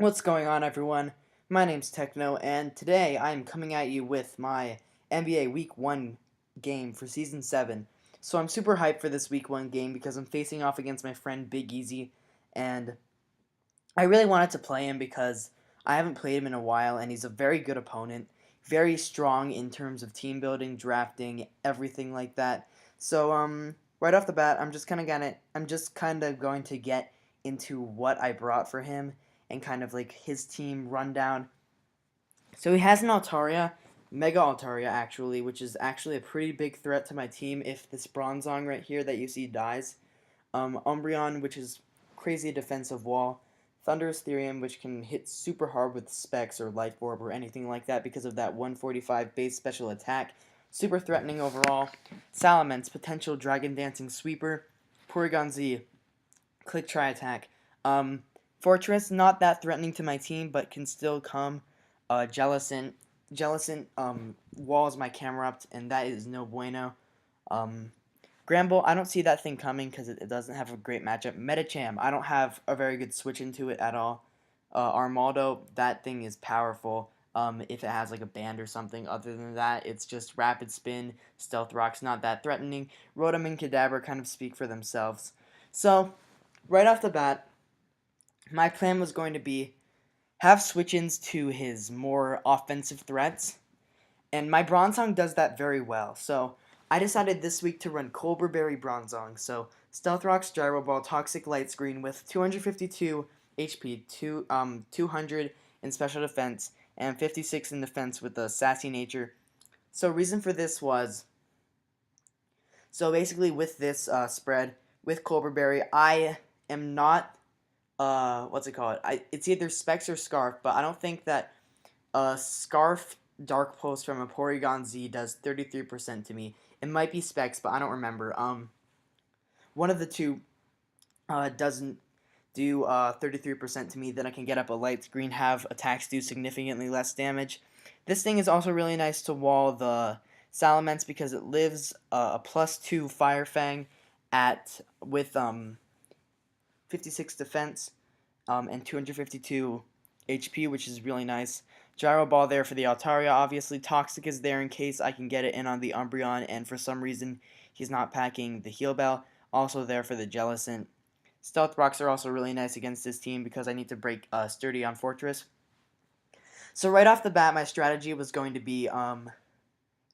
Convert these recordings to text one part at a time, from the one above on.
What's going on, everyone? My name's Techno, and today I'm coming at you with my NBA Week 1 game for Season 7. So I'm super hyped for this Week 1 game because I'm facing off against my friend BigEZ, and I really wanted to play him because I haven't played him in a while, and he's a very good opponent, very strong in terms of team building, drafting, everything like that. So right off the bat, I'm just kind of going to get into what I brought for him and kind of like his team rundown. So he has an Altaria, Mega Altaria actually, which is actually a pretty big threat to my team if this Bronzong right here that you see dies. Umbreon, which is crazy defensive wall. Thundurus Therium, which can hit super hard with Specs or Life Orb or anything like that because of that 145 base special attack. Super threatening overall. Salamence, potential Dragon Dancing Sweeper. Porygon Z, Click Try Attack. Fortress, not that threatening to my team, but can still come. Jellicent, walls my camera up, and that is no bueno. Gramble, I don't see that thing coming because it doesn't have a great matchup. Medicham, I don't have a very good switch into it at all. Armaldo, that thing is powerful if it has like a band or something. Other than that, it's just Rapid Spin, Stealth Rock's not that threatening. Rotom and Kadabra kind of speak for themselves. So, right off the bat, my plan was going to be have switch-ins to his more offensive threats, and my Bronzong does that very well. So I decided this week to run Colbur Berry Bronzong. So Stealth Rock's Gyro Ball, Toxic Light Screen with 252 HP, 200 in special defense, and 56 in defense with the Sassy Nature. So reason for this was, so basically with this spread, with Colbur Berry, I am not what's it called? It's either Specs or Scarf, but I don't think that Scarf Dark Pulse from a Porygon Z does 33% to me. It might be Specs, but I don't remember. One of the two doesn't do 33% to me. Then I can get up a Light Screen, have attacks do significantly less damage. This thing is also really nice to wall the Salamence because it lives a +2 Fire Fang with 56 defense and 252 HP, which is really nice. Gyro Ball there for the Altaria, obviously. Toxic is there in case I can get it in on the Umbreon, and for some reason he's not packing the Heal Bell. Also there for the Jellicent. Stealth Rocks are also really nice against this team because I need to break Sturdy on Fortress. So right off the bat, my strategy was going to be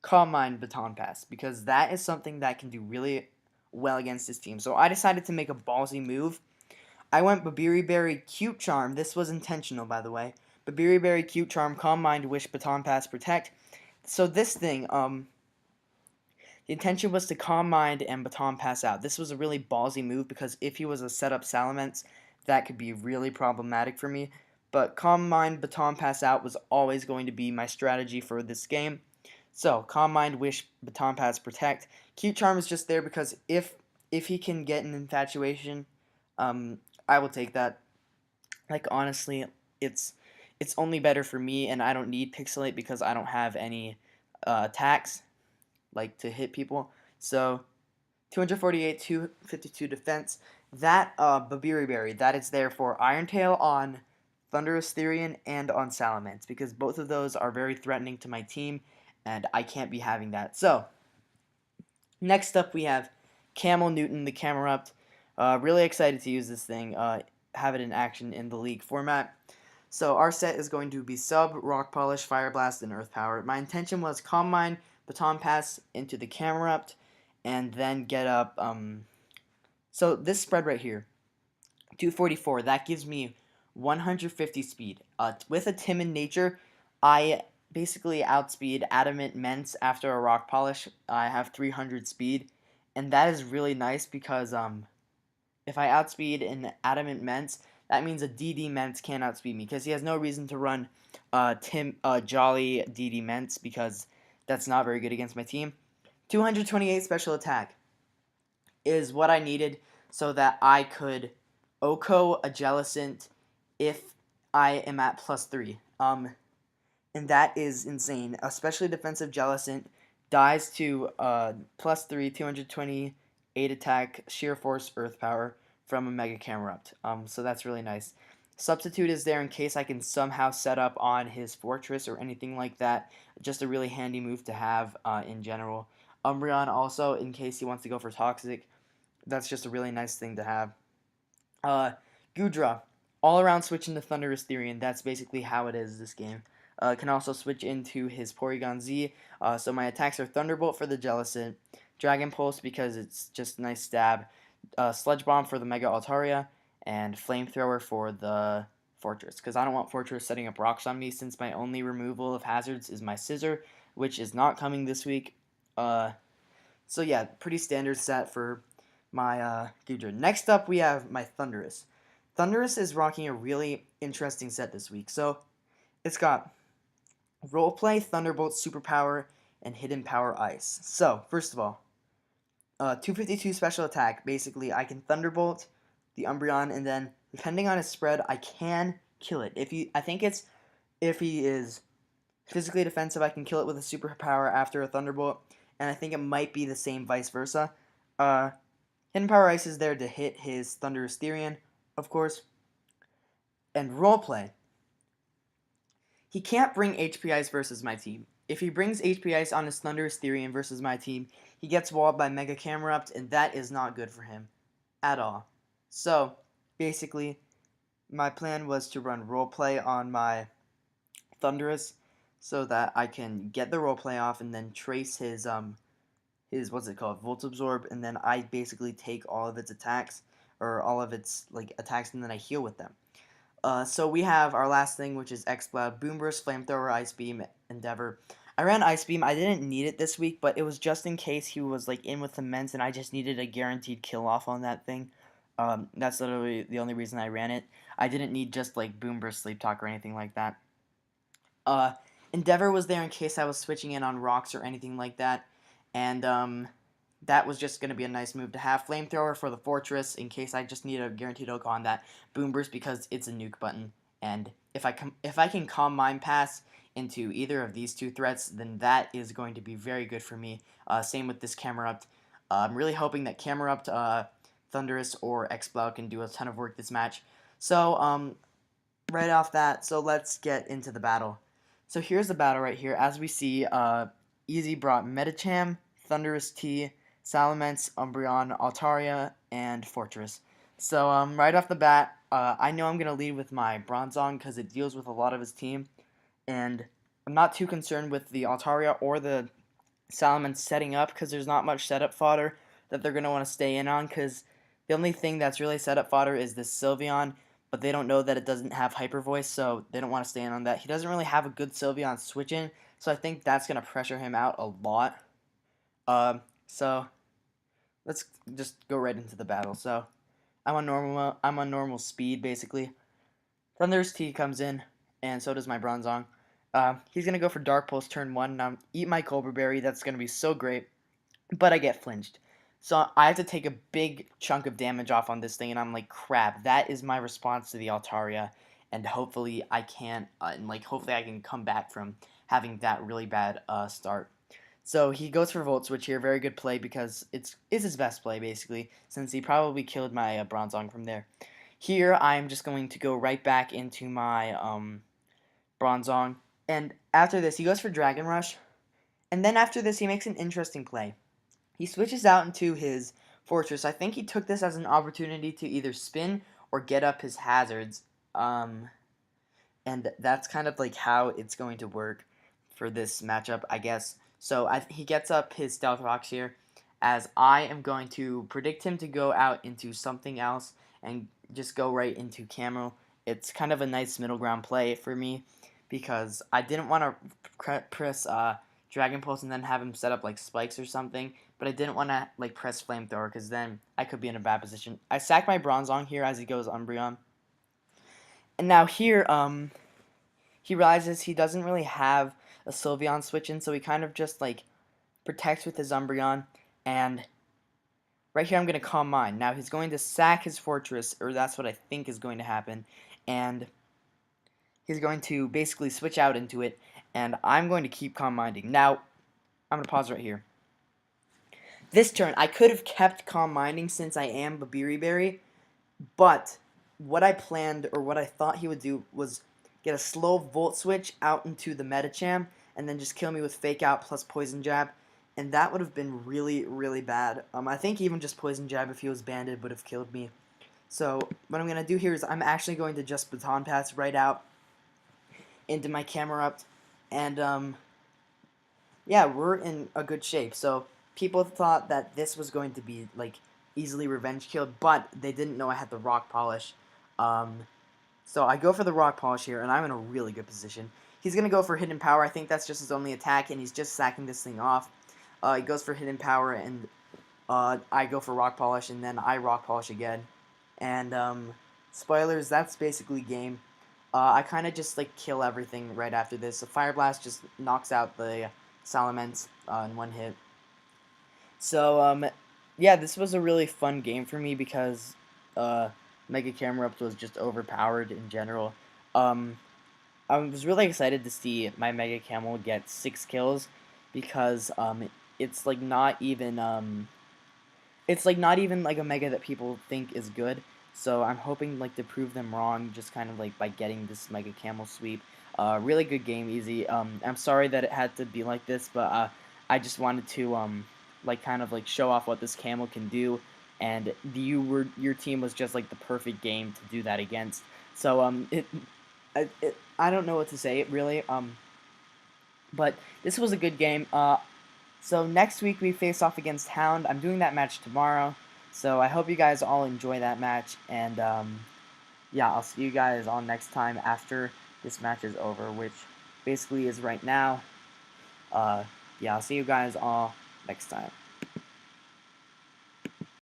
Calm Mind Baton Pass, because that is something that can do really well against this team. So I decided to make a ballsy move. I went Babiri Berry Cute Charm. This was intentional, by the way. Babiri Berry Cute Charm, Calm Mind, Wish, Baton Pass, Protect. So this thing, the intention was to Calm Mind and Baton Pass out. This was a really ballsy move because if he was a setup Salamence, that could be really problematic for me. But Calm Mind, Baton Pass out was always going to be my strategy for this game. So, Calm Mind, Wish, Baton Pass, Protect. Cute Charm is just there because if he can get an Infatuation, I will take that. Like, honestly, it's only better for me, and I don't need Pixelate because I don't have any attacks, like, to hit people. So, 248, 252 defense. That Babiri Berry, that is there for Iron Tail on Thundurus Therian and on Salamence, because both of those are very threatening to my team, and I can't be having that. So, next up we have Camel Newton, the Camerupt. Really excited to use this thing, have it in action in the league format. So our set is going to be Sub, Rock Polish, Fire Blast, and Earth Power. My intention was Calm Mind, Baton Pass into the Camerupt, and then get up, so this spread right here, 244, that gives me 150 speed. With a Timid Nature, I basically outspeed Adamant Mence after a Rock Polish. I have 300 speed, and that is really nice because, if I outspeed an Adamant Mence, that means a DD Mence can't outspeed me because he has no reason to run Jolly DD Mence because that's not very good against my team. 228 special attack is what I needed so that I could Oko a Jellicent if I am at +3. And that is insane. Especially defensive Jellicent dies to +3, 228 attack, sheer force, earth power from a Mega Camerupt. So that's really nice. Substitute is there in case I can somehow set up on his fortress or anything like that. Just a really handy move to have in general. Umbreon also, in case he wants to go for Toxic. That's just a really nice thing to have. Goodra. All around switch into Thundurus Therian. That's basically how it is this game. Can also switch into his Porygon Z. So my attacks are Thunderbolt for the Jellicent, Dragon Pulse because it's just a nice stab, Sludge Bomb for the Mega Altaria, and Flamethrower for the Fortress. Because I don't want Fortress setting up rocks on me since my only removal of hazards is my Scissor, which is not coming this week. So yeah, pretty standard set for my Goodra. Next up, we have my Thundurus. Thundurus is rocking a really interesting set this week. So it's got Roleplay, Thunderbolt, Superpower, and Hidden Power Ice. So first of all, 252 special attack. Basically, I can Thunderbolt the Umbreon, and then depending on his spread, I can kill it. If he is physically defensive, I can kill it with a Superpower after a Thunderbolt, and I think it might be the same vice versa. Hidden Power Ice is there to hit his Thundurus Therian, of course. And Roleplay. He can't bring HP Ice versus my team. If he brings HP Ice on his Thundurus Therian versus my team, he gets walled by Mega Camerupt, and that is not good for him at all. So, basically, my plan was to run Roleplay on my Thundurus so that I can get the Roleplay off and then trace his what's it called, Volt Absorb, and then I basically take all of its attacks, or all of its attacks, and then I heal with them. So we have our last thing, which is X-Cloud, Boom Burst, Flamethrower, Ice Beam, Endeavor. I ran Ice Beam. I didn't need it this week, but it was just in case he was in with Immense, and I just needed a guaranteed kill off on that thing. That's literally the only reason I ran it. I didn't need just Boom Burst, Sleep Talk, or anything like that. Endeavor was there in case I was switching in on rocks or anything like that, and that was just going to be a nice move to have. Flamethrower for the Fortress in case I just need a guaranteed hook on that. Boom Burst because it's a nuke button, and if I can Calm Mind Pass into either of these two threats, then that is going to be very good for me. Same with this Camerupt. I'm really hoping that Camerupt, Thundurus, or X-Cloud can do a ton of work this match. So, right off that, so let's get into the battle. So here's the battle right here. As we see, Easy brought Medicham, Thundurus T, Salamence, Umbreon, Altaria, and Fortress. So right off the bat, I know I'm going to lead with my Bronzong because it deals with a lot of his team. And I'm not too concerned with the Altaria or the Salamence setting up because there's not much setup fodder that they're going to want to stay in on because the only thing that's really setup fodder is this Sylveon, but they don't know that it doesn't have Hyper Voice, so they don't want to stay in on that. He doesn't really have a good Sylveon switch in, so I think that's going to pressure him out a lot. So let's just go right into the battle. So I'm on normal speed basically. Thundurus T comes in, and so does my Bronzong. He's gonna go for Dark Pulse turn 1. Now eat my Cobra Berry. That's gonna be so great, but I get flinched. So I have to take a big chunk of damage off on this thing, and I'm like, crap. That is my response to the Altaria, and hopefully I can, hopefully I can come back from having that really bad start. So he goes for Volt Switch here. Very good play because it's his best play basically, since he probably killed my Bronzong from there. Here I'm just going to go right back into my Bronzong, and after this he goes for Dragon Rush, and then after this he makes an interesting play. He switches out into his Fortress. I think he took this as an opportunity to either spin or get up his hazards, and that's kind of how it's going to work for this matchup, I guess. So he gets up his Stealth Rocks here, as I am going to predict him to go out into something else and just go right into Camo. It's kind of a nice middle ground play for me because I didn't want to press Dragon Pulse and then have him set up spikes or something, but I didn't want to press Flamethrower because then I could be in a bad position. I sack my Bronzong here as he goes Umbreon. And now here, he realizes he doesn't really have a Sylveon switch in, so he kind of just protects with his Umbreon, and right here I'm going to Calm Mind. Now he's going to sack his Fortress, or that's what I think is going to happen, and he's going to basically switch out into it, and I'm going to keep Calm Minding. Now, I'm going to pause right here. This turn, I could have kept Calm Minding since I am Babiri Berry, but what I planned or what I thought he would do was get a slow Volt Switch out into the Medicham and then just kill me with Fake Out plus Poison Jab, and that would have been really, really bad. I think even just Poison Jab, if he was banded, would have killed me. So what I'm going to do here is I'm actually going to just Baton Pass right out into my Camerupt, and yeah, we're in a good shape. So people thought that this was going to be like easily revenge killed, but they didn't know I had the Rock Polish. Um, so I go for the Rock Polish here, and I'm in a really good position. He's going to go for Hidden Power. I think that's just his only attack, and he's just sacking this thing off. He goes for Hidden Power, and I go for Rock Polish, and then I Rock Polish again. And spoilers, that's basically game. I kind of just like kill everything right after this. A Fire Blast just knocks out the Salamence in one hit. So yeah, this was a really fun game for me because Mega Camerupt was just overpowered in general. Um, I was really excited to see my Mega Camel get 6 kills because it's like not even it's like not even like a Mega that people think is good. So I'm hoping like to prove them wrong, just kind of like by getting this Mega Camel sweep. Really good game, easy. I'm sorry that it had to be like this, but I just wanted to like kind of like show off what this camel can do, and your team was just like the perfect game to do that against. So I don't know what to say really. But this was a good game. So next week we face off against Hound. I'm doing that match tomorrow. So I hope you guys all enjoy that match. And yeah, I'll see you guys all next time after this match is over, which basically is right now. Yeah, I'll see you guys all next time.